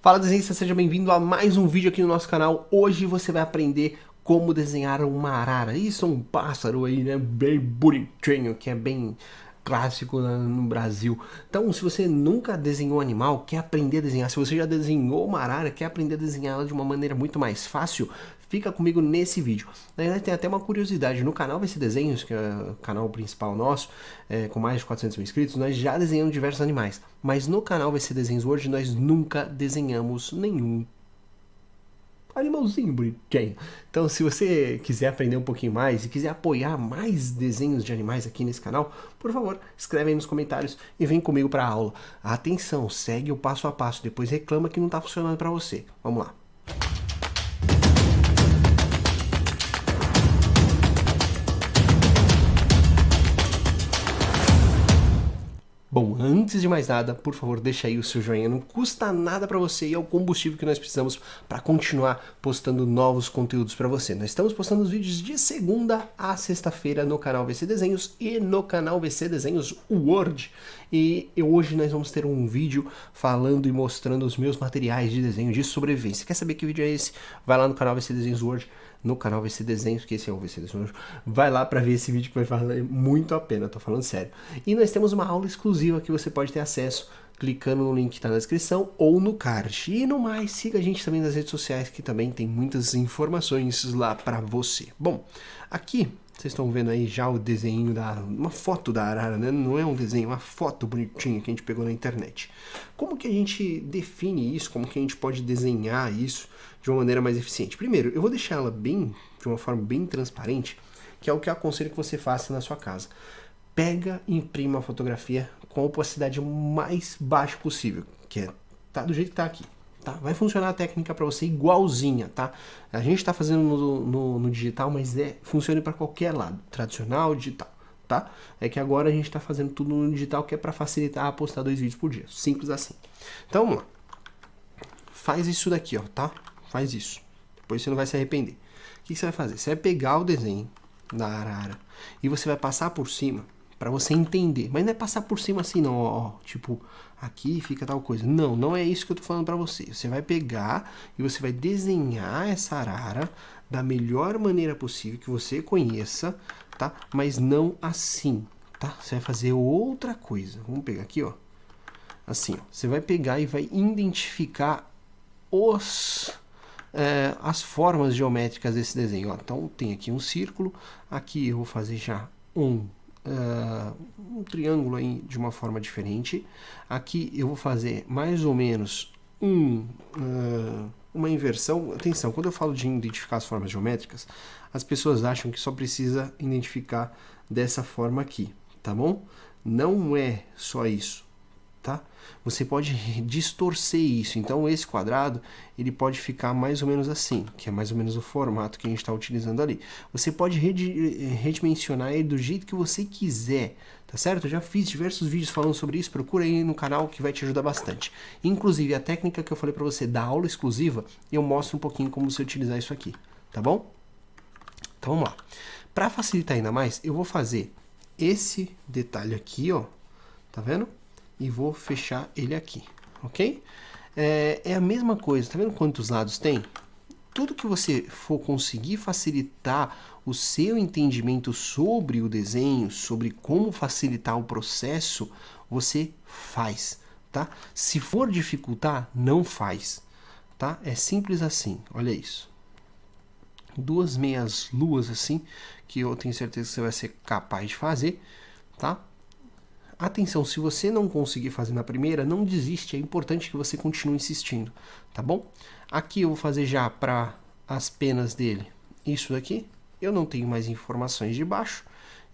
Fala desenhista, seja bem-vindo a mais um vídeo aqui no nosso canal. Hoje você vai aprender como desenhar uma arara. Isso é um pássaro aí, né, bem bonitinho, que é bem clássico no Brasil. Então, se você nunca desenhou animal, quer aprender a desenhar, se você já desenhou uma arara, quer aprender a desenhá-la de uma maneira muito mais fácil, fica comigo nesse vídeo. Na verdade, tem até uma curiosidade. No canal VC Desenhos, que é o canal principal nosso, com mais de 400 mil inscritos, nós já desenhamos diversos animais. Mas no canal VC Desenhos hoje, nós nunca desenhamos nenhum animalzinho bonitinho. Então, se você quiser aprender um pouquinho mais e quiser apoiar mais desenhos de animais aqui nesse canal, por favor, escreve aí nos comentários e vem comigo para a aula. Atenção, segue o passo a passo, depois reclama que não está funcionando para você. Vamos lá. Bom, antes de mais nada, por favor, deixa aí o seu joinha, não custa nada para você e é o combustível que nós precisamos para continuar postando novos conteúdos para você. Nós estamos postando os vídeos de segunda a sexta-feira no canal VC Desenhos e no canal VC Desenhos Word. E hoje nós vamos ter um vídeo falando e mostrando os meus materiais de desenho de sobrevivência. Quer saber que vídeo é esse? Vai lá no canal VC Desenhos Word, no canal VC Desenhos, que esse é o VC Desenhos. Vai lá para ver esse vídeo que vai valer muito a pena, tô falando sério. E nós temos uma aula exclusiva que você pode ter acesso clicando no link que está na descrição ou no card. E no mais, siga a gente também nas redes sociais que também tem muitas informações lá para você. Bom, aqui vocês estão vendo aí já o desenho uma foto da arara, né? Não é um desenho, é uma foto bonitinha que a gente pegou na internet. Como que a gente define isso? Como que a gente pode desenhar isso de uma maneira mais eficiente? Primeiro, eu vou deixar ela de uma forma bem transparente, que é o que eu aconselho que você faça na sua casa. Pega e imprime uma fotografia com a opacidade mais baixa possível, que tá do jeito que tá aqui. Tá? Vai funcionar a técnica para você igualzinha, tá? A gente está fazendo no digital, mas funciona para qualquer lado, tradicional, digital, tá? É que agora a gente está fazendo tudo no digital, que é para facilitar a postar 2 vídeos por dia, simples assim. Então vamos lá, faz isso daqui, ó, tá? Faz isso, depois você não vai se arrepender. O que você vai fazer? Você vai pegar o desenho da arara e você vai passar por cima para você entender, mas não é passar por cima assim não, ó, tipo, aqui fica tal coisa. Não, não é isso que eu tô falando para você. Você vai pegar e você vai desenhar essa arara da melhor maneira possível que você conheça, tá? Mas não assim, tá? Você vai fazer outra coisa. Vamos pegar aqui, ó. Assim, ó. Você vai pegar e vai identificar as formas geométricas desse desenho, ó. Então tem aqui um círculo, aqui eu vou fazer já um triângulo aí de uma forma diferente. Aqui eu vou fazer mais ou menos uma inversão. Atenção, quando eu falo de identificar as formas geométricas, as pessoas acham que só precisa identificar dessa forma aqui, tá bom? Não é só isso, tá? Você pode distorcer isso. Então esse quadrado ele pode ficar mais ou menos assim, que é mais ou menos o formato que a gente está utilizando ali. Você pode redimensionar ele do jeito que você quiser, tá certo? Eu já fiz diversos vídeos falando sobre isso, procura aí no canal que vai te ajudar bastante. Inclusive a técnica que eu falei para você da aula exclusiva, eu mostro um pouquinho como você utilizar isso aqui, tá bom? Então vamos lá. Para facilitar ainda mais, eu vou fazer esse detalhe aqui, ó, tá vendo? E vou fechar ele aqui, ok? É a mesma coisa, tá vendo quantos lados tem? Tudo que você for conseguir facilitar o seu entendimento sobre o desenho, sobre como facilitar o processo, você faz, tá? Se for dificultar, não faz, tá? É simples assim, olha isso. 2 meias luas assim, que eu tenho certeza que você vai ser capaz de fazer, tá? Atenção, se você não conseguir fazer na primeira, não desiste, é importante que você continue insistindo, tá bom? Aqui eu vou fazer já para as penas dele isso daqui, eu não tenho mais informações de baixo,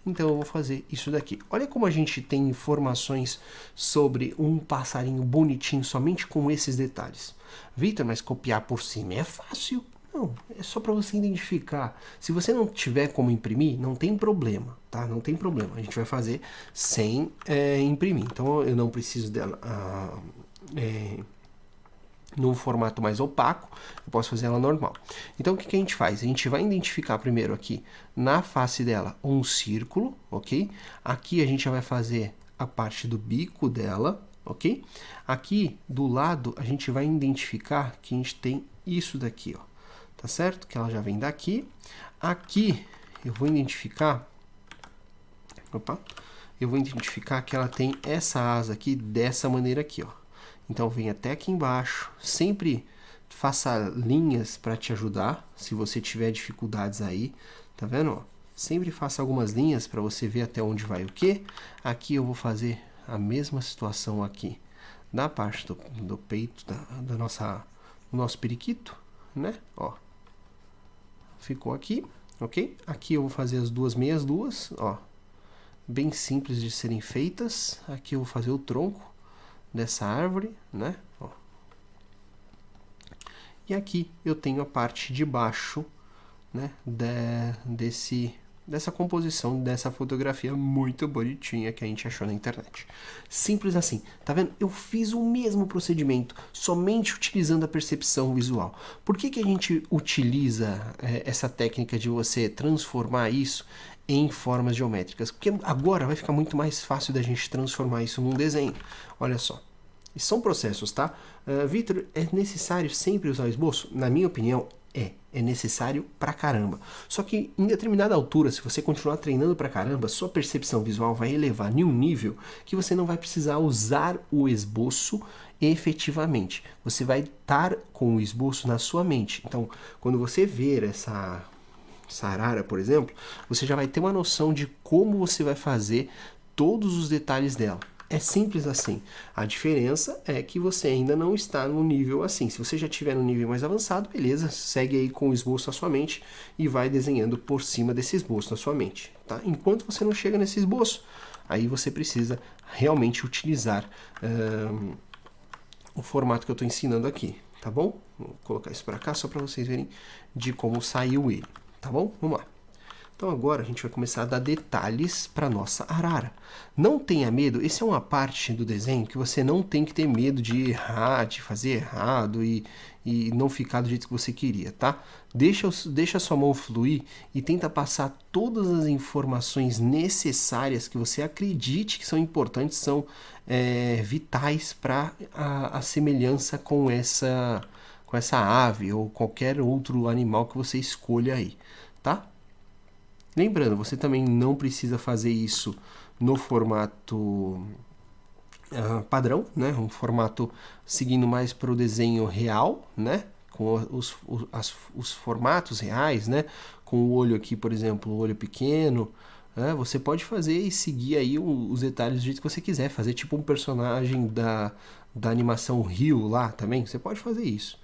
então eu vou fazer isso daqui. Olha como a gente tem informações sobre um passarinho bonitinho somente com esses detalhes. Vitor, mas copiar por cima é fácil. Não, é só para você identificar. Se você não tiver como imprimir, não tem problema, tá? Não tem problema. A gente vai fazer sem imprimir. Então eu não preciso dela num formato mais opaco, eu posso fazer ela normal. Então o que a gente faz? A gente vai identificar primeiro aqui na face dela um círculo, ok? Aqui a gente já vai fazer a parte do bico dela, ok? Aqui do lado a gente vai identificar que a gente tem isso daqui, ó, tá certo? Que ela já vem daqui. Aqui eu vou identificar, que ela tem essa asa aqui dessa maneira aqui, ó. Então vem até aqui embaixo, sempre faça linhas para te ajudar, se você tiver dificuldades aí, tá vendo, ó? Sempre faça algumas linhas para você ver até onde vai o que. Aqui eu vou fazer a mesma situação aqui, da parte do peito, do nosso periquito, né, ó. Ficou aqui, ok? Aqui eu vou fazer as duas meias luas, ó, bem simples de serem feitas. Aqui eu vou fazer o tronco dessa árvore, né, ó. E aqui eu tenho a parte de baixo, né, dessa composição, dessa fotografia muito bonitinha que a gente achou na internet. Simples assim, tá vendo? Eu fiz o mesmo procedimento, somente utilizando a percepção visual. Por que a gente utiliza essa técnica de você transformar isso em formas geométricas? Porque agora vai ficar muito mais fácil da gente transformar isso num desenho. Olha só. E são processos, tá? Vitor, é necessário sempre usar o esboço? Na minha opinião, é necessário pra caramba. Só que em determinada altura, se você continuar treinando pra caramba, sua percepção visual vai elevar em um nível que você não vai precisar usar o esboço efetivamente. Você vai estar com o esboço na sua mente. Então, quando você ver essa arara, por exemplo, você já vai ter uma noção de como você vai fazer todos os detalhes dela. É simples assim. A diferença é que você ainda não está no nível assim. Se você já estiver no nível mais avançado, beleza, segue aí com o esboço na sua mente e vai desenhando por cima desse esboço na sua mente, tá? Enquanto você não chega nesse esboço, aí você precisa realmente utilizar o formato que eu estou ensinando aqui, tá bom? Vou colocar isso para cá só para vocês verem de como saiu ele, tá bom? Vamos lá. Então agora a gente vai começar a dar detalhes para nossa arara. Não tenha medo, essa é uma parte do desenho que você não tem que ter medo de errar, de fazer errado e não ficar do jeito que você queria, tá? Deixa a sua mão fluir e tenta passar todas as informações necessárias que você acredite que são importantes, são vitais para a semelhança com essa ave ou qualquer outro animal que você escolha aí, tá? Lembrando, você também não precisa fazer isso no formato padrão, né? Um formato seguindo mais para o desenho real, né? Com os formatos reais, né? Com o olho aqui, por exemplo, o olho pequeno. Você pode fazer e seguir aí os detalhes do jeito que você quiser. Fazer tipo um personagem da animação Rio lá também. Você pode fazer isso,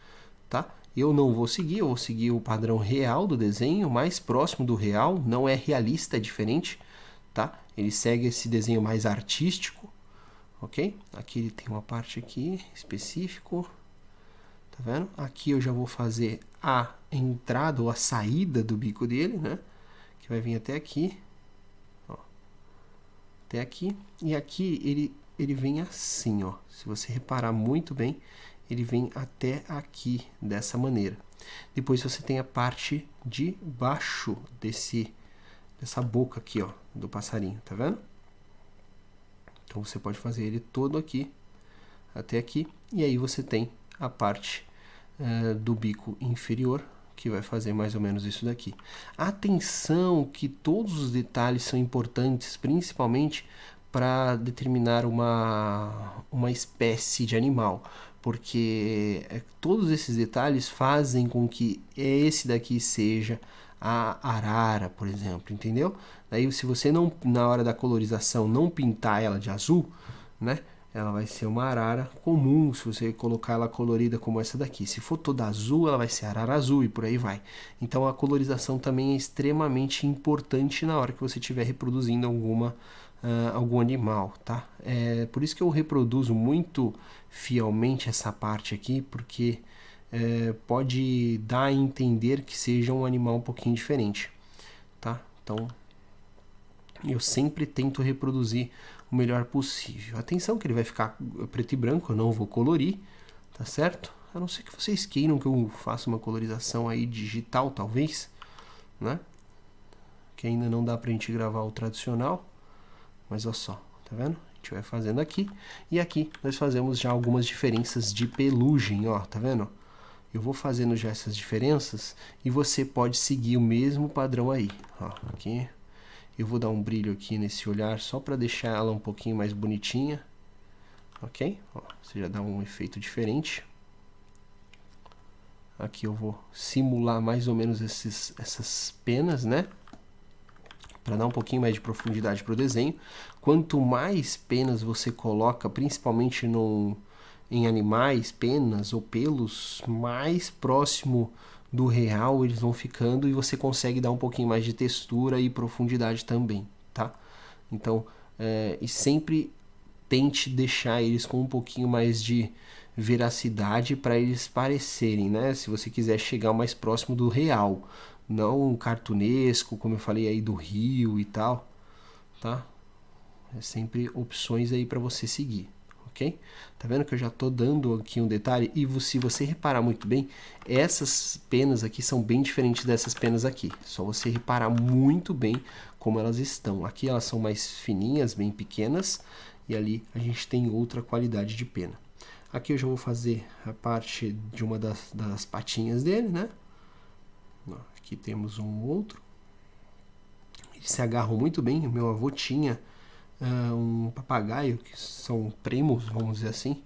tá? Eu não vou seguir, eu vou seguir o padrão real do desenho, mais próximo do real, não é realista, é diferente, tá? Ele segue esse desenho mais artístico, ok? Aqui ele tem uma parte aqui, específico, tá vendo? Aqui eu já vou fazer a entrada ou a saída do bico dele, né? Que vai vir até aqui, ó, até aqui, e aqui ele vem assim, ó, se você reparar muito bem, ele vem até aqui, dessa maneira. Depois você tem a parte de baixo dessa boca aqui, ó, do passarinho, tá vendo? Então você pode fazer ele todo aqui, até aqui, e aí você tem a parte do bico inferior, que vai fazer mais ou menos isso daqui. Atenção que todos os detalhes são importantes, principalmente para determinar uma espécie de animal, porque todos esses detalhes fazem com que esse daqui seja a arara, por exemplo, entendeu? Daí se você não, na hora da colorização, não pintar ela de azul, né, ela vai ser uma arara comum, se você colocar ela colorida como essa daqui. Se for toda azul, ela vai ser arara azul e por aí vai. Então a colorização também é extremamente importante na hora que você estiver reproduzindo algum animal, tá? Por isso que eu reproduzo muito fielmente essa parte aqui, porque pode dar a entender que seja um animal um pouquinho diferente, tá? Então eu sempre tento reproduzir o melhor possível. Atenção que ele vai ficar preto e branco, eu não vou colorir, tá certo? A não ser que vocês queiram que eu faça uma colorização aí digital, talvez, né? Que ainda não dá pra gente gravar o tradicional. Mas olha só, tá vendo? A gente vai fazendo aqui, e aqui nós fazemos já algumas diferenças de pelugem, ó, tá vendo? Eu vou fazendo já essas diferenças e você pode seguir o mesmo padrão aí, ó, aqui. Eu vou dar um brilho aqui nesse olhar só para deixar ela um pouquinho mais bonitinha, ok? Ó, você já dá um efeito diferente. Aqui eu vou simular mais ou menos essas penas, né? Para dar um pouquinho mais de profundidade para o desenho. Quanto mais penas você coloca, principalmente em animais, penas ou pelos, mais próximo do real eles vão ficando e você consegue dar um pouquinho mais de textura e profundidade também, tá? Então, e sempre tente deixar eles com um pouquinho mais de veracidade para eles parecerem, né? Se você quiser chegar mais próximo do real, não um cartunesco, como eu falei aí do Rio e tal, tá? É sempre opções aí para você seguir, ok? Tá vendo que eu já tô dando aqui um detalhe? E se você reparar muito bem, essas penas aqui são bem diferentes dessas penas aqui. Só você reparar muito bem como elas estão. Aqui elas são mais fininhas, bem pequenas, e ali a gente tem outra qualidade de pena. Aqui eu já vou fazer a parte de uma das patinhas dele, né? Aqui temos um outro. Eles se agarram muito bem. O meu avô tinha um papagaio, que são primos, vamos dizer assim,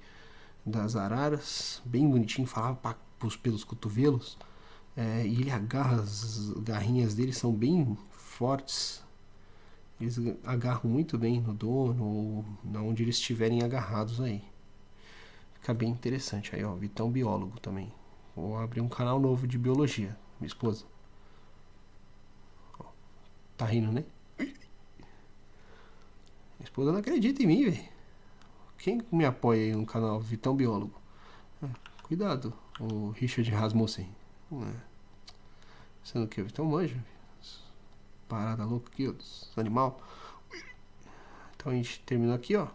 das araras, bem bonitinho, falava pelos cotovelos, e ele agarra, as garrinhas dele são bem fortes, eles agarram muito bem no dono ou onde eles estiverem agarrados aí. Fica bem interessante. Aí, ó, Vitão biólogo também. Vou abrir um canal novo de biologia, minha esposa. Ó, tá rindo, né? Minha esposa não acredita em mim, velho. Quem me apoia aí no canal Vitão Biólogo? Cuidado, o Richard Rasmussen. Sendo que o Vitão manja. Parada louca aqui, ó, dos animal. Então a gente terminou aqui, ó.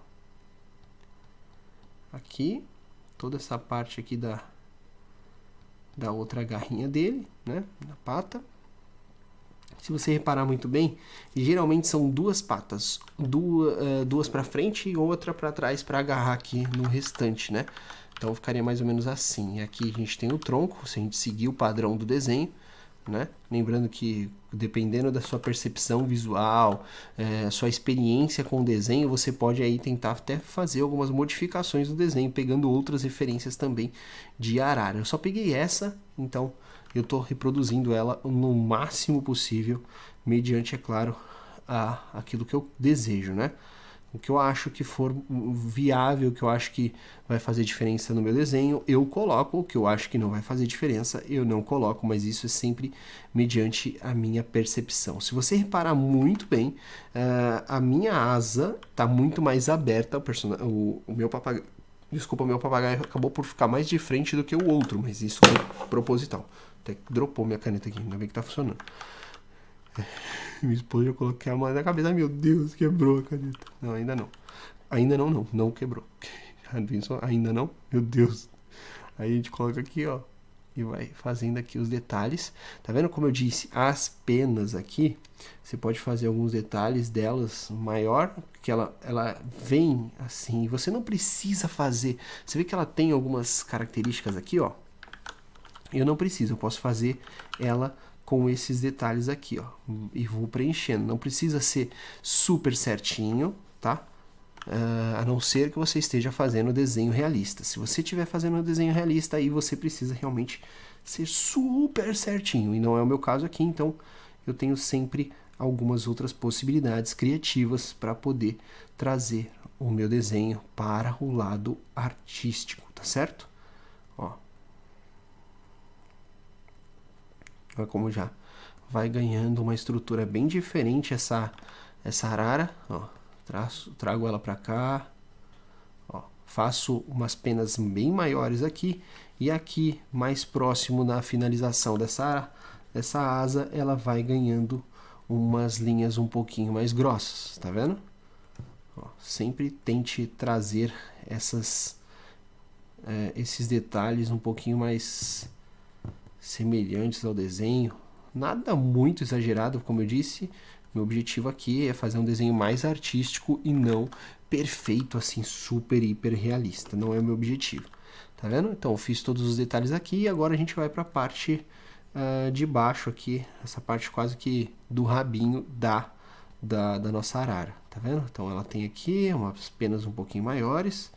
Aqui, toda essa parte aqui da outra garrinha dele, né? Da pata. Se você reparar muito bem, geralmente são duas patas, duas para frente e outra para trás para agarrar aqui no restante, né? Então ficaria mais ou menos assim. E aqui a gente tem o tronco, se a gente seguir o padrão do desenho, né? Lembrando que dependendo da sua percepção visual, sua experiência com o desenho, você pode aí tentar até fazer algumas modificações do desenho, pegando outras referências também de arara. Eu só peguei essa, então eu estou reproduzindo ela no máximo possível, mediante, é claro, aquilo que eu desejo, né? O que eu acho que for viável, o que eu acho que vai fazer diferença no meu desenho, eu coloco. O que eu acho que não vai fazer diferença, eu não coloco, mas isso é sempre mediante a minha percepção. Se você reparar muito bem, a minha asa está muito mais aberta. O meu papagaio, desculpa, o meu papagaio acabou por ficar mais de frente do que o outro, mas isso foi proposital. Até que dropou minha caneta aqui, ainda bem que tá funcionando. Minha esposa já coloquei a mão na cabeça. Meu Deus, quebrou a caneta. Não, ainda não. Ainda não quebrou. Ainda não? Meu Deus. Aí a gente coloca aqui, ó. E vai fazendo aqui os detalhes. Tá vendo como eu disse? As penas aqui, você pode fazer alguns detalhes delas maior, que ela vem assim. Você não precisa fazer. Você vê que ela tem algumas características aqui, ó. Eu não preciso, eu posso fazer ela com esses detalhes aqui, ó, e vou preenchendo. Não precisa ser super certinho, tá? A não ser que você esteja fazendo desenho realista. Se você estiver fazendo um desenho realista, aí você precisa realmente ser super certinho, e não é o meu caso aqui, então eu tenho sempre algumas outras possibilidades criativas para poder trazer o meu desenho para o lado artístico, tá certo? Ó. Olha como já vai ganhando uma estrutura bem diferente essa arara, ó. Trago ela para cá, ó. Faço umas penas bem maiores aqui, e aqui mais próximo na finalização dessa asa, ela vai ganhando umas linhas um pouquinho mais grossas, tá vendo? Ó, sempre tente trazer esses detalhes um pouquinho mais semelhantes ao desenho, nada muito exagerado, como eu disse, Meu objetivo aqui é fazer um desenho mais artístico e não perfeito, assim, super, hiper realista. Não é o meu objetivo. Tá vendo? Então, eu fiz todos os detalhes aqui e agora a gente vai para a parte de baixo aqui, essa parte quase que do rabinho da nossa arara. Tá vendo? Então, ela tem aqui umas penas um pouquinho maiores,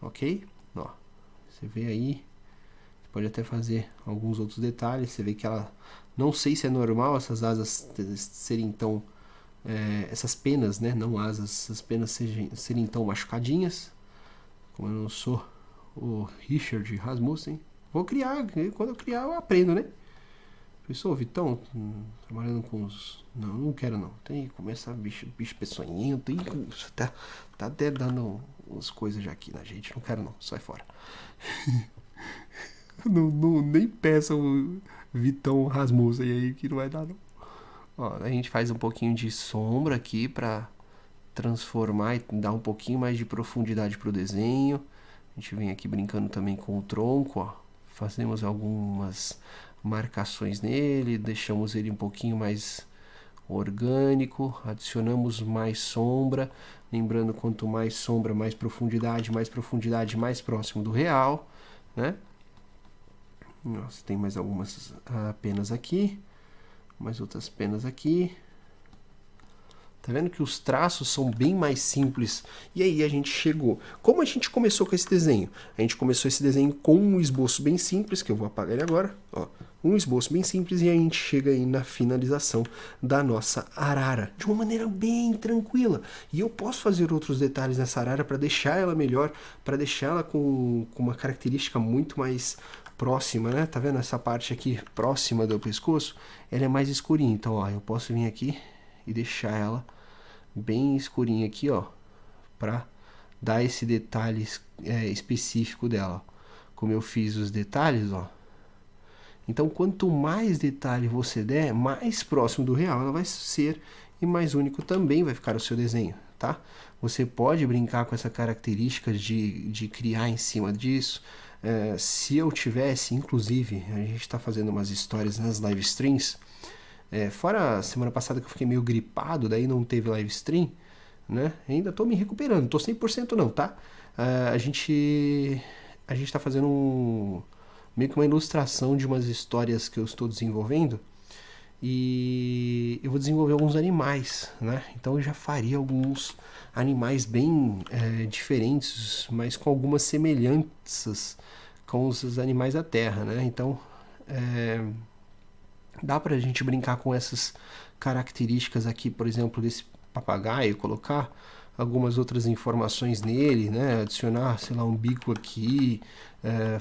ok? Ó, você vê aí, você pode até fazer alguns outros detalhes. Você vê que ela, não sei se é normal essas asas serem tão, essas penas, né? Não asas, essas penas serem tão machucadinhas. Como eu não sou o Richard Rasmussen, vou criar, quando eu criar eu aprendo, né? Pensou, Vitão, trabalhando com os... Não quero não, tem que começar bicho peçonhento, tá até dando umas coisas já aqui na gente, não quero não, sai fora. Nem peça o Vitão Rasmussen aí que não vai dar não. Ó, a gente faz um pouquinho de sombra aqui pra transformar e dar um pouquinho mais de profundidade pro desenho. A gente vem aqui brincando também com o tronco, ó. Fazemos algumas marcações nele, deixamos ele um pouquinho mais orgânico, adicionamos mais sombra. Lembrando, quanto mais sombra, mais profundidade, mais próximo do real, né? Nossa, tem mais algumas penas aqui, mais outras penas aqui. Tá vendo que os traços são bem mais simples? E aí a gente chegou. Como a gente começou com esse desenho? A gente começou esse desenho com um esboço bem simples, que eu vou apagar ele agora. Ó, um esboço bem simples e aí a gente chega aí na finalização da nossa arara. De uma maneira bem tranquila. E eu posso fazer outros detalhes nessa arara para deixar ela melhor, para deixar ela com uma característica muito mais próxima, né? Tá vendo essa parte aqui próxima do pescoço? Ela é mais escurinha. Então, ó, eu posso vir aqui e deixar ela bem escurinha aqui, ó, para dar esse detalhe específico dela. Como eu fiz os detalhes, ó. Então, quanto mais detalhe você der, mais próximo do real ela vai ser e mais único também vai ficar o seu desenho, tá? Você pode brincar com essa característica de criar em cima disso. Se eu tivesse, inclusive, a gente está fazendo umas histórias nas live streams. Fora a semana passada que eu fiquei meio gripado, daí não teve live stream, né? Ainda tô me recuperando, não tô 100% não, tá? A gente tá fazendo meio que uma ilustração de umas histórias que eu estou desenvolvendo e eu vou desenvolver alguns animais, né? Então eu já faria alguns animais bem diferentes, mas com algumas semelhanças com os animais da Terra, né? Então dá pra gente brincar com essas características aqui, por exemplo, desse papagaio, colocar algumas outras informações nele, né? Adicionar, sei lá, um bico aqui,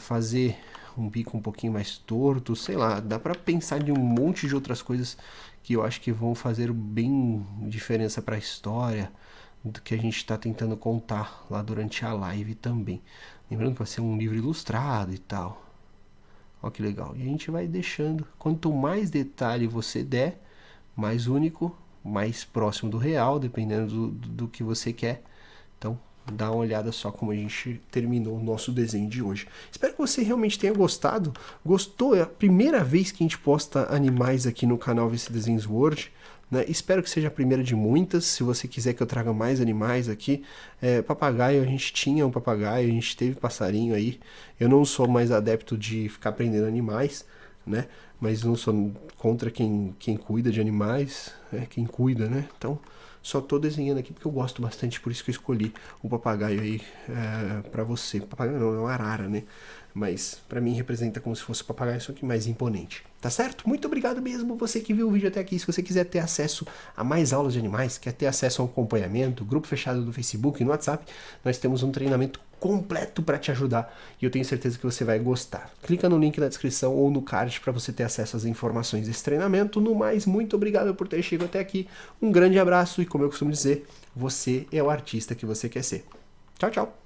fazer um bico um pouquinho mais torto, sei lá, dá pra pensar em um monte de outras coisas que eu acho que vão fazer bem diferença pra história do que a gente está tentando contar lá durante a live também. Lembrando que vai ser um livro ilustrado e tal. Olha que legal. E a gente vai deixando. Quanto mais detalhe você der, mais único, mais próximo do real, dependendo do que você quer. Então, dá uma olhada só como a gente terminou o nosso desenho de hoje. Espero que você realmente tenha gostado. Gostou? É a primeira vez que a gente posta animais aqui no canal VC Desenhos World. Né? Espero que seja a primeira de muitas. Se você quiser que eu traga mais animais aqui, papagaio, a gente tinha um papagaio, a gente teve passarinho aí. Eu não sou mais adepto de ficar aprendendo animais, né? Mas não sou contra quem cuida de animais, quem cuida, né? Então, só tô desenhando aqui porque eu gosto bastante, por isso que eu escolhi o papagaio aí pra você. Papagaio não, é uma arara, né? Mas pra mim representa como se fosse o papagaio, só que mais imponente. Tá certo? Muito obrigado mesmo você que viu o vídeo até aqui. Se você quiser ter acesso a mais aulas de animais, quer ter acesso a um acompanhamento, grupo fechado do Facebook e no WhatsApp, nós temos um treinamento completo para te ajudar e eu tenho certeza que você vai gostar. Clica no link na descrição ou no card para você ter acesso às informações desse treinamento. No mais, muito obrigado por ter chegado até aqui. Um grande abraço e, como eu costumo dizer, você é o artista que você quer ser. Tchau, tchau!